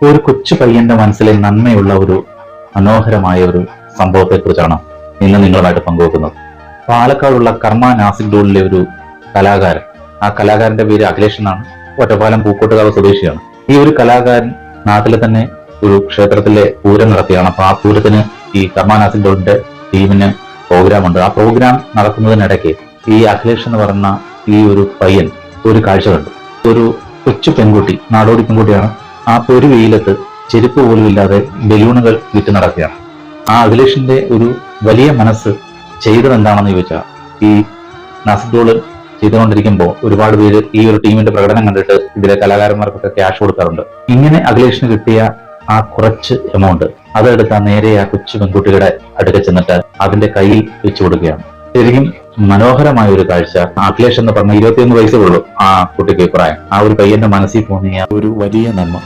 ഒരു കൊച്ചു പയ്യന്റെ മനസ്സിലെ നന്മയുള്ള ഒരു മനോഹരമായ ഒരു സംഭവത്തെക്കുറിച്ചാണ് ഇന്ന് നിങ്ങളുമായിട്ട് പങ്കുവെക്കുന്നത്. പാലക്കാടുള്ള കർമ്മ നാസിക് ഡോളിലെ ഒരു കലാകാരൻ, ആ കലാകാരന്റെ പേര് അഖിലേഷ് എന്നാണ്. ഒറ്റപ്പാലം പൂക്കോട്ടുകാവ് സ്വദേശിയാണ്. ഈ ഒരു കലാകാരൻ നാട്ടിലെ തന്നെ ഒരു ക്ഷേത്രത്തിലെ പൂരം നടത്തിയാണ്. അപ്പൊ ആ പൂരത്തിന് ഈ കർമ്മ നാസിക് ഡോളിന്റെ ടീമിന് പ്രോഗ്രാം ഉണ്ട്. ആ പ്രോഗ്രാം നടക്കുന്നതിനിടയ്ക്ക് ഈ അഖിലേഷ് എന്ന് പറഞ്ഞ ഈ ഒരു പയ്യൻ ഒരു കാഴ്ച കണ്ടു. ഒരു കൊച്ചു പെൺകുട്ടി, നാടോടി പെൺകുട്ടിയാണ്, ആ ഒരു വെയിലത്ത് ചെരുപ്പ് പോലും ഇല്ലാതെ ബലൂണുകൾ വിറ്റ് നടക്കുകയാണ്. ആ അഖിലേഷിന്റെ ഒരു വലിയ മനസ്സ് ചെയ്തത് എന്താണെന്ന് ചോദിച്ചാൽ, ഈ നാസിക് ഡോള് ചെയ്തുകൊണ്ടിരിക്കുമ്പോൾ ഒരുപാട് പേര് ഈ ഒരു ടീമിന്റെ പ്രകടനം കണ്ടിട്ട് ഇതിലെ കലാകാരന്മാർക്കൊക്കെ ക്യാഷ് കൊടുക്കാറുണ്ട്. ഇങ്ങനെ അഖിലേഷിന് കിട്ടിയ ആ കുറച്ച് എമൗണ്ട് അതെടുത്ത് നേരെ ആ കൊച്ചു പെൺകുട്ടിയുടെ അടുക്ക ചെന്നിട്ട് അതിന്റെ കയ്യിൽ വെച്ചു കൊടുക്കുകയാണ്. ശരിക്കും മനോഹരമായ ഒരു കാഴ്ച. അഖിലേഷ് എന്ന് പറഞ്ഞ 21 വയസ്സേ ഉള്ളൂ ആ കുട്ടിക്ക് പ്രായം. ആ ഒരു പയ്യന്റെ മനസ്സിൽ തോന്നിയ ഒരു വലിയ നന്മ